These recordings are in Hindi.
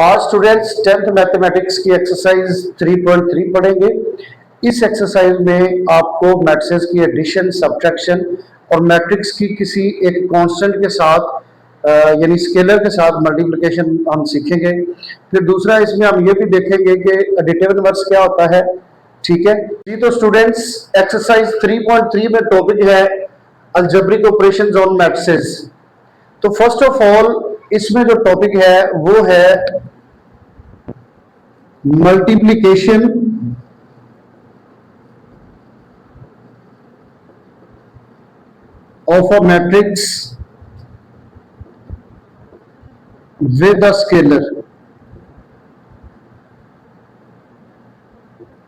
आज स्टूडेंट्स 10th मैथमेटिक्स की एक्सरसाइज 3.3 पढ़ेंगे। इस एक्सरसाइज में आपको मैट्रिसेस की एडिशन, सब्ट्रैक्शन और मैट्रिक्स की किसी एक कांस्टेंट के साथ यानी स्केलर के साथ मल्टीप्लिकेशन हम सीखेंगे। फिर दूसरा इसमें हम ये भी देखेंगे कि एडिटिव इनवर्स क्या होता है। ठीक है जी, तो स्टूडेंट्स एक्सरसाइज 3.3 में टॉपिक है अलजेब्रिक ऑपरेशंस ऑन मैट्रिसेस। तो फर्स्ट ऑफ ऑल इसमें जो टॉपिक है वो है multiplication of a matrix with a scalar.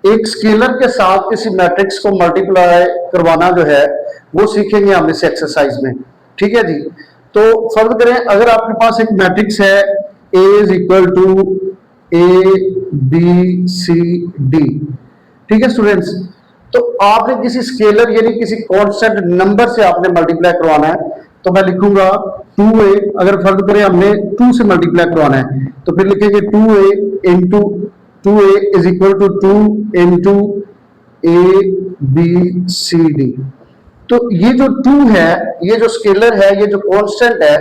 एक स्केलर के साथ किसी मैट्रिक्स को मल्टीप्लाई करवाना जो है वो सीखेंगे हम इस एक्सरसाइज में। ठीक है जी, तो फर्ज करें अगर आपके पास एक मैट्रिक्स है A is equal to A B C D। ठीक है स्टूडेंट्स, तो आपने किसी स्केलर यानी किसी कांस्टेंट नंबर से आपने मल्टीप्लाई करवाना है। तो मैं लिखूंगा 2A, अगर फर्ज करें हमने 2 से मल्टीप्लाई करवाना है तो फिर लिखेंगे 2A into 2A is equal to 2 into A B C D। तो ये जो 2 है, ये जो स्केलर है, ये जो कांस्टेंट है,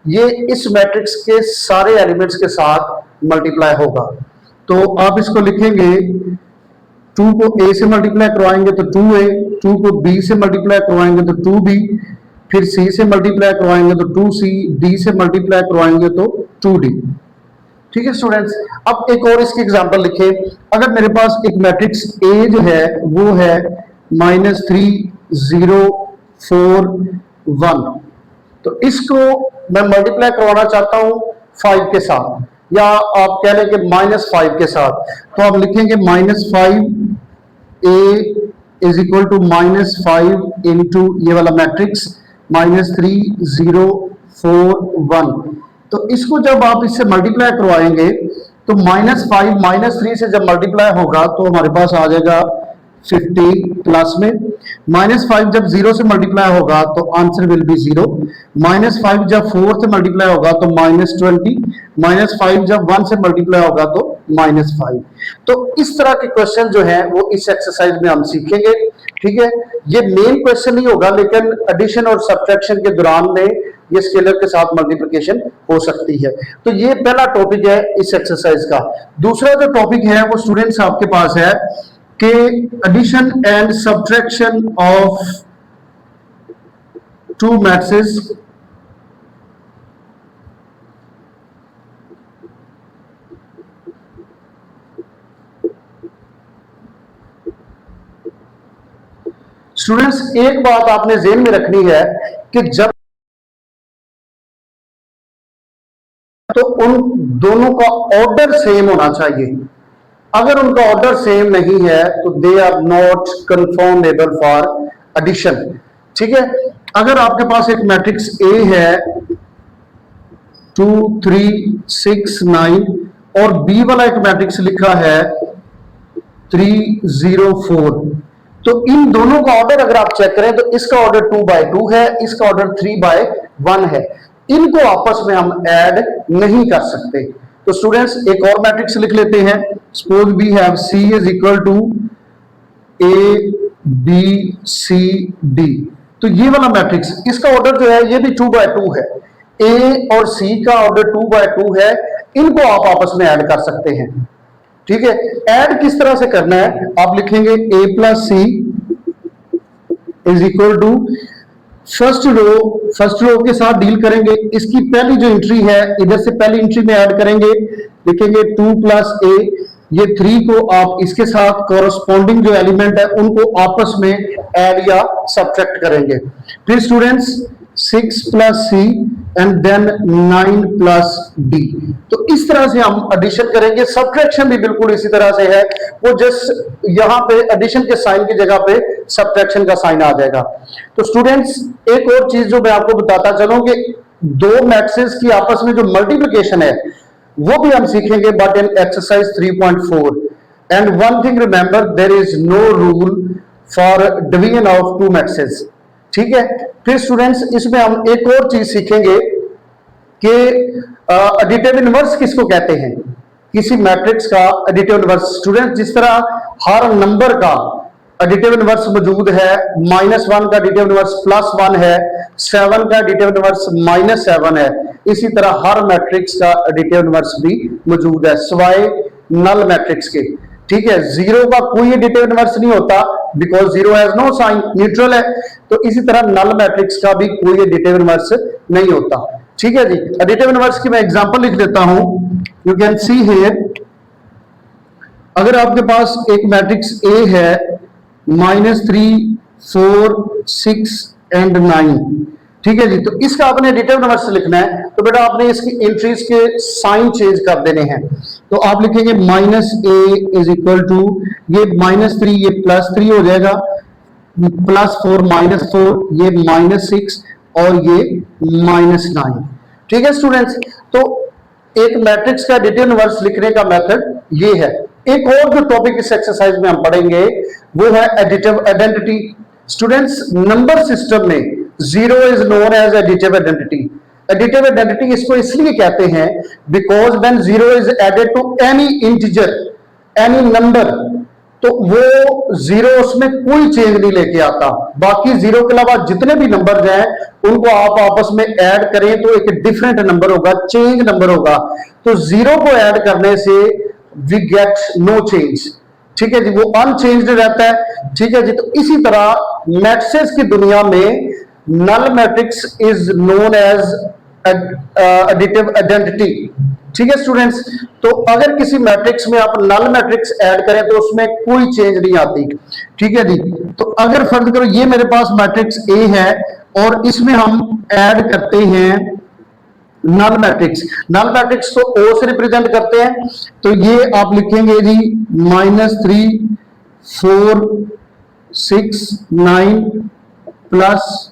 ये इस मैट्रिक्स के सारे एलिमेंट्स के साथ मल्टीप्लाई होगा। तो आप इसको लिखेंगे 2 को A से मल्टीप्लाई करवाएंगे तो 2A, 2 को B से मल्टीप्लाई करवाएंगे तो 2B, फिर C से मल्टीप्लाई करवाएंगे तो 2C, D से मल्टीप्लाई करवाएंगे तो 2D। ठीक है स्टूडेंट्स, अब एक और इसकी एग्जांपल लिखें। अगर मेरे पास एक मैट्रिक्स A जो है वो है -3 0 4 1, तो इसको मैं मल्टीप्लाई करवाना चाहता हूं 5 के साथ, या आप कह लें कि -5 के साथ। तो आप लिखेंगे -5 A is equal to -5 into ये वाला मैट्रिक्स -3 0 4 1। तो इसको जब आप इससे मल्टीप्लाई करवाएंगे तो -5 -3 से जब मल्टीप्लाई होगा तो हमारे पास आ जाएगा 50 प्लस में। -5 जब 0 से मल्टीप्लाई होगा तो आंसर विल बी 0। -5 जब 4 से मल्टीप्लाई होगा तो -20। -5 जब 1 से मल्टीप्लाई होगा तो -5। तो इस तरह के क्वेश्चन जो है वो इस एक्सरसाइज में हम सीखेंगे। ठीक है, ये मेन क्वेश्चन नहीं होगा, लेकिन एडिशन और सब्ट्रैक्शन के दौरान में ये स्केलर के साथ मल्टीप्लिकेशन हो सकती है। तो ये पहला टॉपिक है इस एक्सरसाइज का। दूसरा जो टॉपिक है वो स्टूडेंट्स आपके पास है कि addition and subtraction of two matrices students एक बात आपने ज़हन में रखनी है कि जब तो उन दोनों का ऑर्डर सेम होना चाहिए। अगर उनका ऑर्डर सेम नहीं है तो they are not conformable for addition. ठीक है, अगर आपके पास एक मैट्रिक्स A है 2 3 6 9 और B वाला एक मैट्रिक्स लिखा है 3 0 4, तो इन दोनों का ऑर्डर अगर आप चेक करें तो इसका ऑर्डर 2/2 है, इसका ऑर्डर 3/1 है। इनको आपस में हम ऐड नहीं कर सकते। तो स्टूडेंट्स एक और मैट्रिक्स लिख लेते हैं। Suppose we have C is equal to A B C D। तो ये वाला मैट्रिक्स, इसका ऑर्डर जो है ये भी 2/2 है। A और C का ऑर्डर 2/2 है, इनको आप आपस में ऐड कर सकते हैं। ठीक है, ऐड किस तरह से करना है, आप लिखेंगे A plus C is equal to first row के साथ डील करेंगे। इसकी पहली जो एंट्री है इधर से पहली एंट्री में ऐड करेंगे, लिखेंगे 2 प्लस A। ये 3 को आप इसके साथ कॉरस्पॉन्डिंग जो एलिमेंट है उनको आपस में ऐड या सब्ट्रैक्ट करेंगे। फिर students 6 plus C and then 9 plus D। तो इस तरह से हम एडिशन करेंगे। सब्ट्रैक्शन भी बिल्कुल इसी तरह से है, वो जस्ट यहाँ पे एडिशन के साइन की जगह पे सब्ट्रैक्शन का साइन आ जाएगा। तो स्टूडेंट्स एक और चीज जो मैं आपको बताता चलूं कि दो मैट्रिसेस की आपस में जो मल्टीप्लिकेशन है वो भी हम सीखेंगे, but in exercise 3.4। And one thing remember, there is no rule for division of two matrices. ठीक है, फिर स्टूडेंट्स इसमें हम एक और चीज सीखेंगे कि एडिटिव इनवर्स किसको कहते हैं। किसी मैट्रिक्स का एडिटिव इनवर्स, स्टूडेंट जिस तरह हर नंबर का एडिटिव इनवर्स मौजूद है, -1 का एडिटिव इनवर्स +1 है, 7 का एडिटिव इनवर्स -7 है, इसी तरह हर मैट्रिक्स का एडिटिव इनवर्स भी मौजूद है सिवाय नल मैट्रिक्स के। ठीक है, जीरो का कोई एडिटिव इनवर्स नहीं होता because zero has no sign, neutral है। तो इसी तरह नल मैट्रिक्स का भी कोई एडिटिव इनवर्स नहीं होता। ठीक है जी, एडिटिव इनवर्स की मैं एग्जांपल लिख देता हूं। यू कैन सी हियर, अगर आपके पास एक मैट्रिक्स ए है -3, 4, 6 एंड 9, ठीक है जी, तो इसका आपने एडिटिव इनवर्स लिखना है तो बेटा आपने इसकी एंट्रीज के साइन चेंज कर देने हैं। तो आप लिखेंगे -a इज इक्वल टू, ये -3 ये +3 हो जाएगा, +4 -4 ये -6 और ये -9। ठीक है स्टूडेंट्स, तो एक मैट्रिक्स का एडिटिव इनवर्स लिखने का मेथड ये है। एक और जो टॉपिक इस एक्सरसाइज में हम पढ़ेंगे वो है additive identity. Students, number system में zero is known as additive identity. Additive identity इसको इसलिए कहते हैं because when zero is added to any integer, any number, तो वो जीरो उसमें कोई चेंज नहीं लेके आता। बाकी जीरो के अलावा जितने भी नंबर हैं उनको आप आपस में ऐड करें तो एक डिफरेंट नंबर होगा, चेंज नंबर होगा। तो जीरो को ऐड करने से वी गेट नो चेंज। ठीक है जी, वो अनचेंज्ड रहता है। ठीक है जी, तो इसी तरह मैट्रिसेस की दुनिया में null matrix is known as additive identity. ठीक है स्टूडेंट्स, तो अगर किसी मैट्रिक्स में आप नल मैट्रिक्स ऐड करें तो उसमें कोई चेंज नहीं आती। ठीक है जी, तो अगर फर्ज करो ये मेरे पास मैट्रिक्स ए है और इसमें हम ऐड करते हैं नल मैट्रिक्स। नल मैट्रिक्स को ओ से रिप्रेजेंट करते हैं, तो ये आप लिखेंगे जी -3, 4, 6, 9 प्लस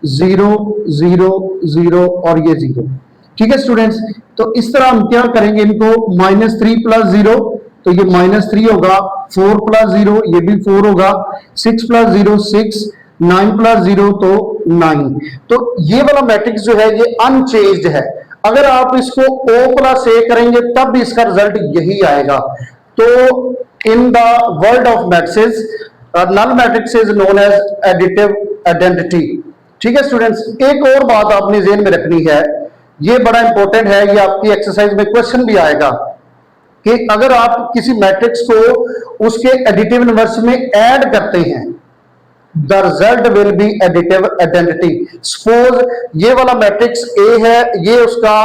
0, 0, 0 और ये 0। ठीक है स्टूडेंट्स, तो इस तरह हम क्या करेंगे इनको, -3 + 0 तो ये -3 होगा, 4 + 0 ये भी 4 होगा, 6 + 0 6, 9 + 0 तो 9। तो ये वाला मैट्रिक्स जो है ये अनचेंज्ड है। अगर आप इसको O + A करेंगे तब भी इसका रिजल्ट यही आएगा। तो in the world of matrices null matrix is known as additive identity. ठीक है स्टूडेंट्स, एक और बात आपने ज़हन में रखनी है, ये बड़ा इंपॉर्टेंट है, ये आपकी एक्सरसाइज में क्वेश्चन भी आएगा कि अगर आप किसी मैट्रिक्स को उसके एडिटिव इनवर्स में ऐड करते हैं the result will be additive identity. Suppose ये वाला मैट्रिक्स ए है, ये उसका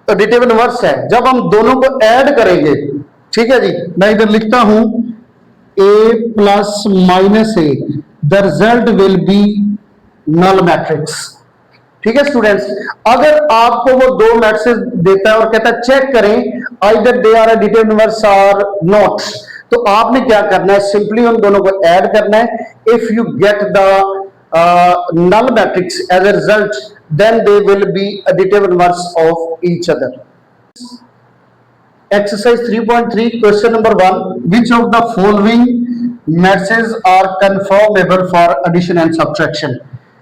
एडिटिव इनवर्स है। जब हम दोनों को ऐड करेंगे, ठीक है जी, मैं इधर लिखता हूं a + -a, the result will be null matrix. ठीक है स्टूडेंट्स, अगर आपको वो दो मैट्रिसेस देता है और कहता है चेक करें either they are additive inverse और नॉट, तो आपने क्या करना है, सिंपली उन दोनों को ऐड करना है। If you get the null matrix as a result then they will be additive inverse of each other. Exercise 3.3 question number 1, which of the following matrices are conformable for addition and subtraction.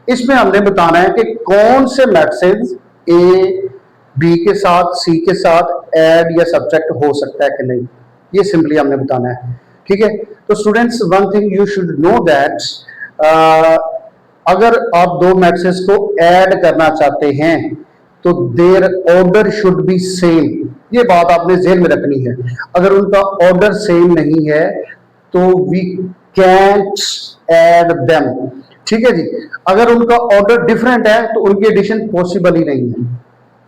इसमें हमने बताना है कि कौन से मैट्रिसेस ए बी के साथ सी के साथ ऐड या सब्ट्रैक्ट हो सकता है कि नहीं, ये सिंपली हमने बताना है। ठीक है, तो students one thing you should know that अगर आप दो मैट्रिसेस को ऐड करना चाहते हैं तो their order should be same. ये बात आपने ज़हन में रखनी है, अगर उनका ऑर्डर सेम नहीं है तो वी कैंट ऐड देम। ठीक है जी, अगर उनका ऑर्डर डिफरेंट है तो उनकी एडिशन पॉसिबल ही नहीं है।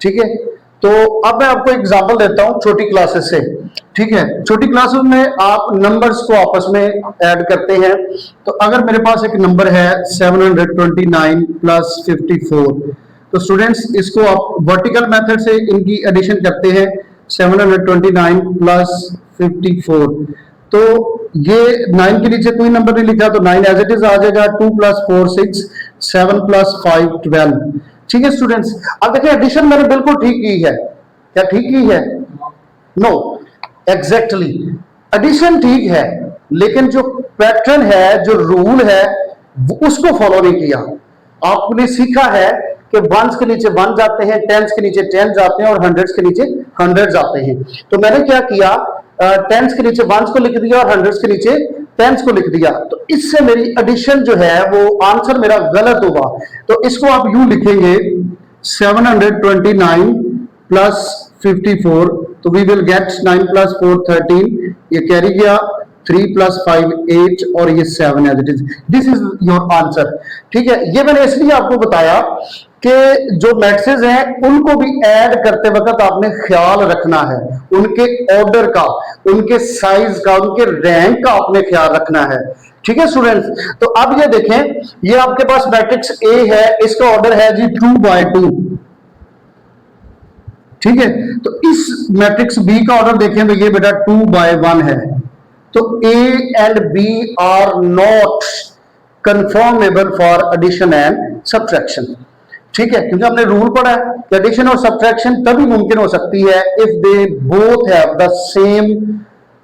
ठीक है, तो अब मैं आपको एग्जांपल देता हूं छोटी क्लासेस से। ठीक है, छोटी क्लासेस में आप नंबर्स को आपस में ऐड करते हैं। तो अगर मेरे पास एक नंबर है 729 + 54, तो स्टूडेंट्स इसको आप वर्टिकल मेथड से इनकी एडिशन करते हैं, 729 + 54। तो ये 9 के नीचे कोई नंबर नहीं लिखा तो 9 एज इट इज आ जाएगा, 2 + 4 6, 7 + 5 12। ठीक है स्टूडेंट्स, अब देखिए एडिशन मैंने बिल्कुल ठीक की है। क्या ठीक की है? नो, एग्जैक्टली एडिशन ठीक है, लेकिन जो पैटर्न है, जो रूल है, उसको फॉलो नहीं किया। आपने सीखा है कि वंस के नीचे 1 जाते हैं, टेंस के नीचे 10 जाते हैं और हंड्रेड्स के नीचे हंड्रेड्स आते हैं। तो मैंने क्या किया, टेंस के नीचे वंस को लिख दिया और हंड्रेड्स के नीचे टेंस को लिख दिया। तो इससे मेरी एडिशन जो है वो आंसर मेरा गलत होगा। तो इसको आप यूं लिखेंगे 729 प्लस 54, तो वी विल गेट 9 प्लस 4 13, ये कैरी गया 3 प्लस 5 8 और ये 7 as it is. This is your answer. ठीक है, ये मैंने इसलिए आपको बताया कि जो मैट्रिसेस हैं उनको भी ऐड करते वक्त आपने ख्याल रखना है, उनके ऑर्डर का, उनके साइज का, उनके रैंक का आपने ख्याल रखना है। ठीक है स्टूडेंट्स, तो अब ये देखें, ये आपके पास मैट्रिक्स ए है, इसका ऑर्डर है जी 2/2। ठीक है, तो इस मैट्रिक्स बी का ऑर्डर देखें तो ये बेटा 2/1 है। तो A and B are not conformable for addition and subtraction. ठीक है, क्योंकि हमने रूल पढ़ा है कि एडिशन और सब्ट्रैक्शन तभी मुमकिन हो सकती है if they both have the same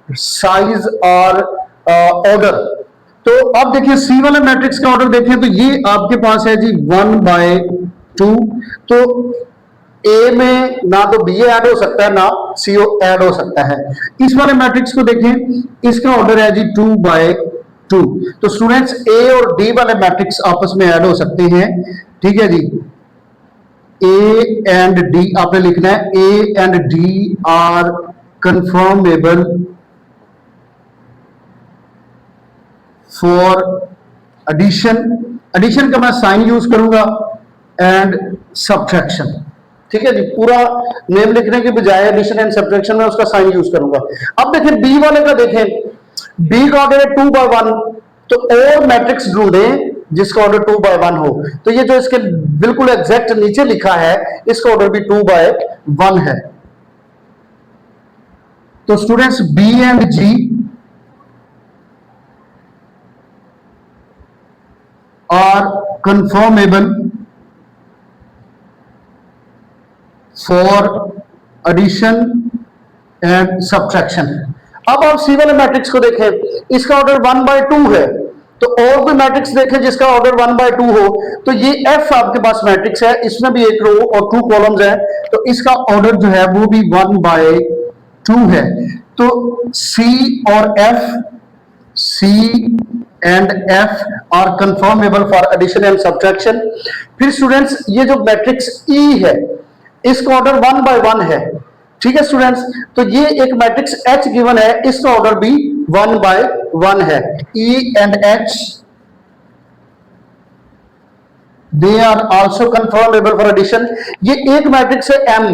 size और ऑर्डर। तो अब देखिए सी वाले मैट्रिक्स का ऑर्डर देखें तो ये आपके पास है जी 1/2। तो ए में ना तो बी ऐड हो सकता है ना सी ऐड हो सकता है। इस वाले मैट्रिक्स को देखें, इसका ऑर्डर है जी 2/2। तो स्टूडेंट्स ए और डी वाले मैट्रिक्स आपस में ऐड हो सकते हैं। ठीक है जी, ए एंड डी आपने लिखना है, A and D are conformable for addition. Addition का मैं साइन यूज करूंगा एंड सब्ट्रैक्शन। ठीक है जी, पूरा नेम लिखने के बजाय एडिशन एंड सब्ट्रैक्शन में उसका साइन यूज करूंगा। अब देखें बी वाले का, देखें बी का ऑर्डर है 2/1। तो और मैट्रिक्स ढूंढें जिसका ऑर्डर 2/1 हो। तो ये जो इसके बिल्कुल एग्जैक्ट नीचे लिखा है इसका ऑर्डर भी 2/1 है। तो students B and G are conformable for addition and subtraction. अब आप सी वाले मैट्रिक्स को देखें, इसका ऑर्डर 1/2 है। तो और कोई मैट्रिक्स देखें जिसका ऑर्डर 1/2 हो। तो ये एफ आपके पास मैट्रिक्स है, इसमें भी एक रो और 2 कॉलम्स हैं, तो इसका ऑर्डर जो है वो भी 1/2 है। तो सी और F, C and F are conformable for addition and subtraction. फिर स्टूडेंट्स ये जो मैट्रिक्स ई है इसका ऑर्डर 1/1 है। ठीक है स्टूडेंट्स, तो ये एक मैट्रिक्स एच गिवन है, इसका ऑर्डर भी 1/1 है। E and H they are also conformable for addition. ये एक मैट्रिक्स है एम,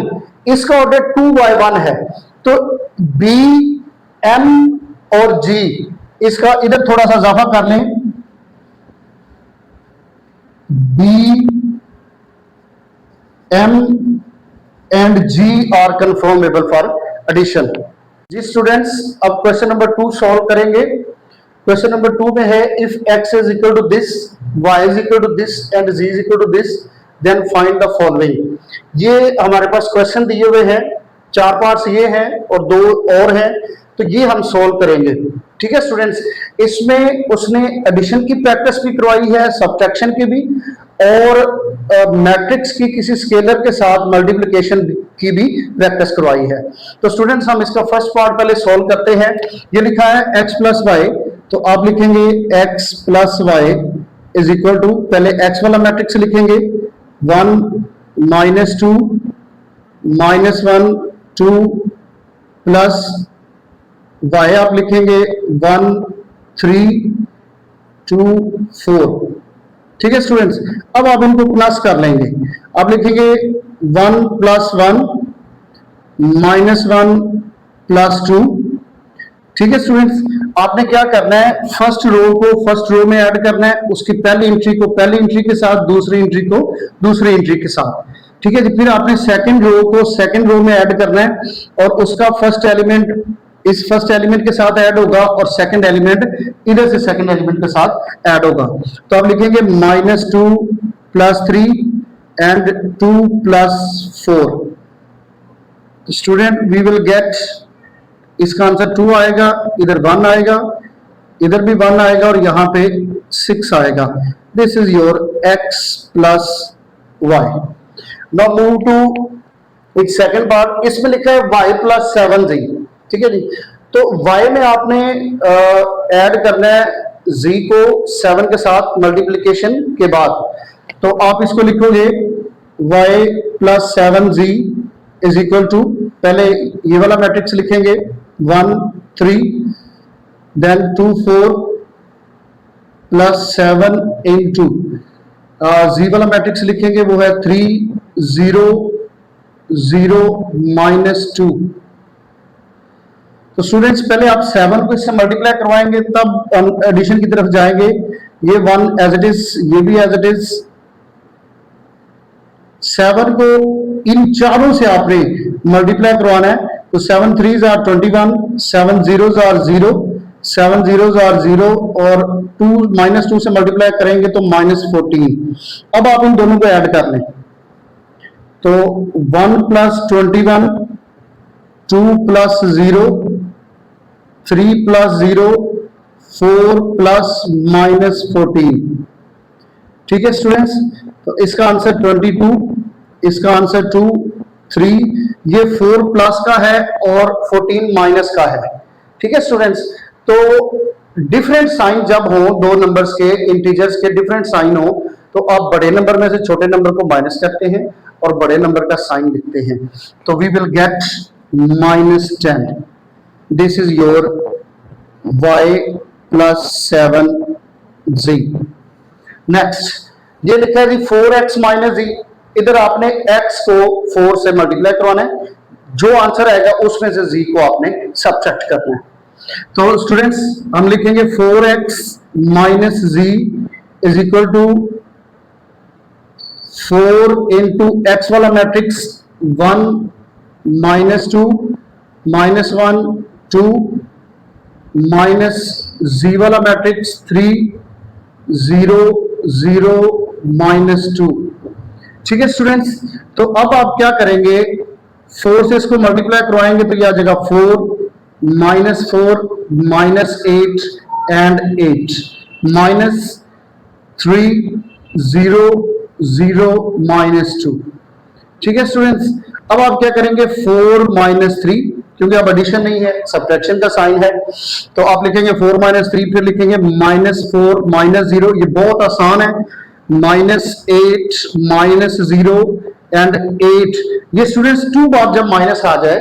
इसका ऑर्डर 2/1 है। तो बी, एम और जी, इसका इधर थोड़ा सा इजाफा कर लें, B, M and G are conformable for addition. जी स्टूडेंट्स, अब क्वेश्चन नंबर 2 सॉल्व करेंगे। क्वेश्चन नंबर 2 में है if x is equal to this, y is equal to this and z is equal to this, then find the following. ये हमारे पास क्वेश्चन दिए हुए हैं, 4 पार्ट्स ये हैं और 2 और हैं, तो ये हम सॉल्व करेंगे। ठीक है स्टूडेंट्स, इसमें उसने एडिशन की प्रैक्टिस भी करवाई है, सब्ट्रैक्शन की भी, और मैट्रिक्स की किसी स्केलर के साथ मल्टीप्लिकेशन की भी प्रैक्टिस करवाई है। तो स्टूडेंट्स हम इसका फर्स्ट पार्ट पहले सॉल्व करते हैं। ये लिखा है x प्लस वाई, तो आप लिखेंगे x plus y is equal to, पहले x वाला मैट्रिक्स लिखेंगे 1 -2 -1 2 प्लस y आप लिखेंगे 1 3 2 4। ठीक है स्टूडेंट्स, अब आप इनको प्लस कर लेंगे, आप लिखेंगे 1 + 1 -1 + 2। ठीक है स्टूडेंट्स, आपने क्या करना है, फर्स्ट रो को फर्स्ट रो में ऐड करना है, उसकी पहली एंट्री को पहली एंट्री के साथ, दूसरी एंट्री को दूसरी एंट्री के साथ। ठीक है जी, फिर आपने सेकंड रो को सेकंड रो में ऐड करना है और उसका फर्स्ट एलिमेंट इस फर्स्ट एलिमेंट के साथ ऐड होगा और सेकंड एलिमेंट इधर से सेकंड एलिमेंट के साथ ऐड होगा। तो आप लिखेंगे -2 + 3 एंड 2 + 4। स्टूडेंट वी विल गेट, इसका आंसर 2 आएगा, इधर 1 आएगा, इधर भी 1 आएगा और यहां पे 6 आएगा। This is your x + y। Now move to एक सेकंड पार्ट, इसमें लिखा है y प्लस 7z, ठीक है जी। तो y में आपने ऐड करना है z को 7 के साथ मल्टीप्लिकेशन के बाद, तो आप इसको लिखोगे y plus 7z is equal to, पहले ये वाला मैट्रिक्स लिखेंगे 1 3, देन 2 4 प्लस 7 इंटू जी वाला मैट्रिक्स लिखेंगे वो है 3 0 0 -2। तो स्टूडेंट्स पहले आप 7 को इससे मल्टीप्लाई करवाएंगे तब एडिशन की तरफ जाएंगे। ये 1 एज इट इज, ये भी एज इट इज। 7 को इन चारों से आपने मल्टीप्लाई करवाना है, तो 7 3s are 21, 7 0s are 0, 7 0s are 0 और 2 -2 से मल्टीप्लाई करेंगे तो -14। अब आप इन दोनों को ऐड कर लें, तो 1 प्लस 21, 2 प्लस 0, 3 प्लस 0, 4 प्लस -14। ठीक है स्टूडेंट्स, तो इसका आंसर 22, इसका आंसर 2 3, ये 4 प्लस का है और 14 माइनस का है। ठीक है स्टूडेंट्स, तो डिफरेंट साइन जब हो, दो नंबर्स के, इंटीजर्स के डिफरेंट साइन हो, तो आप बड़े नंबर में से छोटे नंबर को माइनस करते हैं और बड़े नंबर का साइन लिखते हैं, तो we will get -10। This is your y plus 7z। Next ये लिखा है जी 4x माइनस z, इधर आपने x को 4 से मल्टीप्लाई करवाना है, जो आंसर आएगा उसमें से z को आपने सब्ट्रैक्ट करना है। तो स्टूडेंट्स हम लिखेंगे 4x minus z is equal to 4 into x वाला मैट्रिक्स 1 -2 -1 2 माइनस z वाला मैट्रिक्स 3 0 0 -2। ठीक है स्टूडेंट्स, तो अब आप क्या करेंगे, 4 से इसको मल्टीप्लाई करवाएंगे तो ये आ जाएगा 4 -4 -8 एंड 8 -3 0 0 -2। ठीक है स्टूडेंट्स, अब आप क्या करेंगे 4 -3, क्योंकि अब एडिशन नहीं है, सब्ट्रैक्शन का साइन है, तो आप लिखेंगे 4 -3, फिर लिखेंगे -4 -0, ये बहुत आसान है, -8 -0 एंड 8। ये स्टूडेंट्स 2 बार जब माइनस आ जाए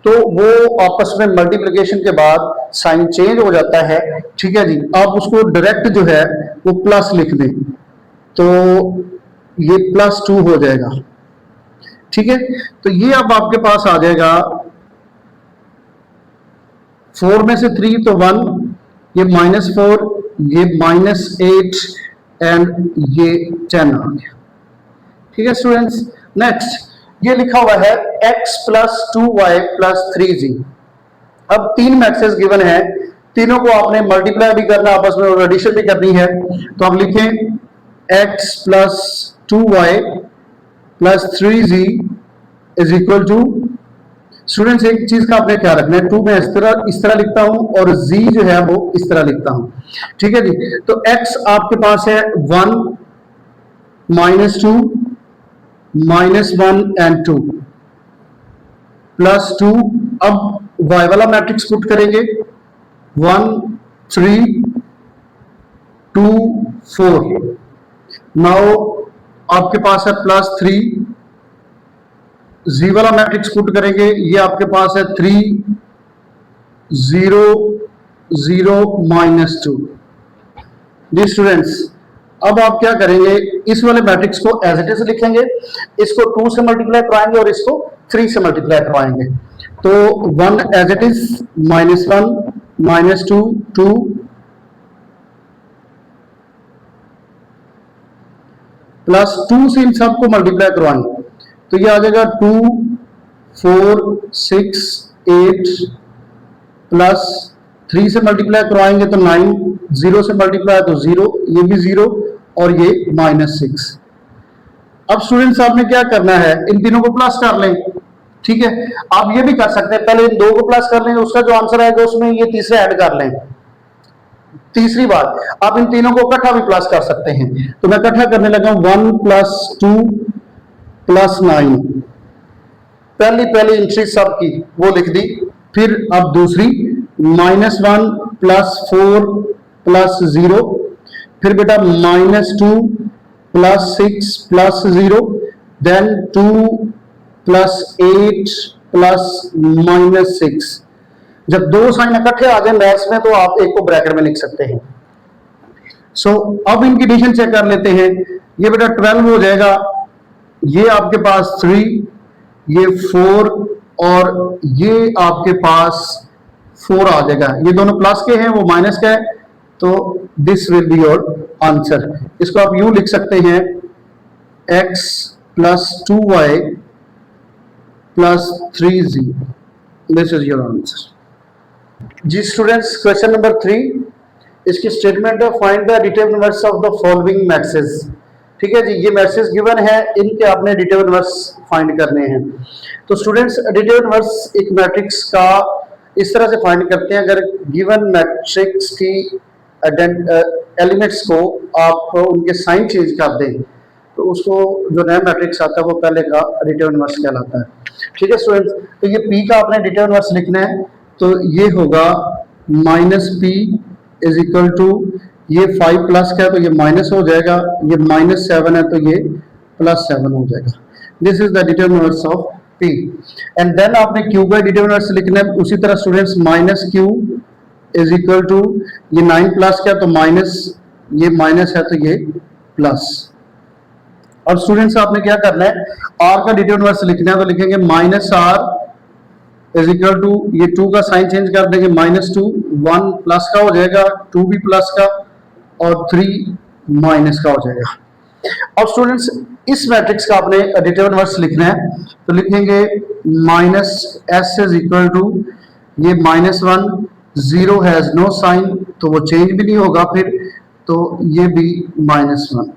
तो वो आपस में मल्टीप्लिकेशन के बाद साइन चेंज हो जाता है। ठीक है जी, आप उसको डायरेक्ट जो है वो प्लस लिख दें, तो ये +2 हो जाएगा। ठीक है, तो ये अब आपके पास आ जाएगा 4 में से 3 तो 1, ये -4, ये -8 एंड ये 10 आ गया। ठीक है स्टूडेंट्स, नेक्स्ट ये लिखा हुआ है x plus 2y plus 3z। अब 3 मैट्रिसेस गिवन है, तीनों को आपने मल्टीप्लाई भी करना आपस में और एडिशन भी करनी है, तो आप लिखें x plus 2y plus 3z is equal to, students एक चीज का आपने ख्याल रखना है, 2 मैं इस तरह लिखता हूं और z जो है वो इस तरह लिखता हूं। ठीक है जी, तो x आपके पास है 1 -2 -1 एंड 2 +2। अब y वाला मैट्रिक्स पुट करेंगे 1 3 2 4। नाउ आपके पास है +3, z वाला मैट्रिक्स पुट करेंगे, ये आपके पास है 3 0 0 -2। जी स्टूडेंट्स, अब आप क्या करेंगे, इस वाले मैट्रिक्स को एज इट इज लिखेंगे, इसको 2 से मल्टीप्लाई करवाएंगे और इसको 3 से मल्टीप्लाई करवाएंगे, तो 1 एज इट इज -1 -2 2 +2 से इन सबको मल्टीप्लाई करवाएंगे, तो ये आ जाएगा 2 4 6 8 प्लस 3 से मल्टीप्लाई करवाएंगे तो 9, 0 से मल्टीप्लाई तो 0, ये भी 0 और ये -6। अब स्टूडेंट्स आपने क्या करना है, इन तीनों को प्लस कर लें। ठीक है, आप ये भी कर सकते हैं, पहले इन 2 को प्लस कर लें, उसका जो आंसर आएगा उसमें ये तीसरे ऐड कर लें। तीसरी बात, आप इन तीनों को इकट्ठा भी प्लस कर सकते हैं, तो मैं इकट्ठा करने लगा 1 + 2 + 9 पहली एंट्री सब की वो लिख दी। फिर अब दूसरी -1 +4 +0, फिर बेटा -2 +6 +0, देन 2 +8 +-6। जब दो साइन इकट्ठे आ जाए मैथ्स में तो आप एक को ब्रैकेट में लिख सकते हैं। सो अब इनकी एडिशन चेक कर लेते हैं। ये बेटा 12 हो जाएगा, ये आपके पास 3, ये 4 और ये आपके पास 4 आ जाएगा। ये दोनों प्लस के हैं, वो माइनस का है, तो this will be your answer. इसको आप यूं लिख सकते हैं x + 2y + 3z। This is your answer. जी स्टूडेंट्स, क्वेश्चन नंबर 3, इसकी स्टेटमेंट है find the additive inverse of the following matrices. ठीक है जी, ये मैट्रिसेस गिवन है, इनके आपने एडिटिव इनवर्स फाइंड करने हैं। तो स्टूडेंट्स, एडिटिव इनवर्स एक मैट्रिक्स का इस तरह से फाइंड करते हैं, अगर गिवन मैट्रिक्स की एलिमेंट्स को आप उनके साइन चेंज कर दें तो उसको जो नया मैट्रिक्स आता है वो पहले का एडिटिव इनवर्स कहलाता है। ठीक है स्टूडेंट्स, तो ये P का आपने एडिटिव इनवर्स लिखना है, तो ये होगा -P = ये 5 प्लस का है तो ये माइनस हो जाएगा, ये -7 है तो ये +7 हो जाएगा। This is the additive inverse of P। And then आपने Q का एडिटिव इनवर्स लिखना है। उसी तरह स्टूडेंट्स -Q = ये 9 प्लस का है तो माइनस, ये माइनस है तो ये प्लस। और स्टूडेंट्स आपने क्या करना है, R का एडिटिव इनवर्स लिखना है, तो लिखेंगे -R = ये 2 का साइन चेंज कर देंगे, -2, 1 प्लस का हो जाएगा, 2 भी प्लस का और 3 माइनस का हो जाएगा। अब स्टूडेंट्स इस मैट्रिक्स का आपने एडिटिव इनवर्स लिखना है, तो लिखेंगे -S = ये -1, 0 हैज नो साइन तो वो चेंज भी नहीं होगा, फिर तो ये भी -1।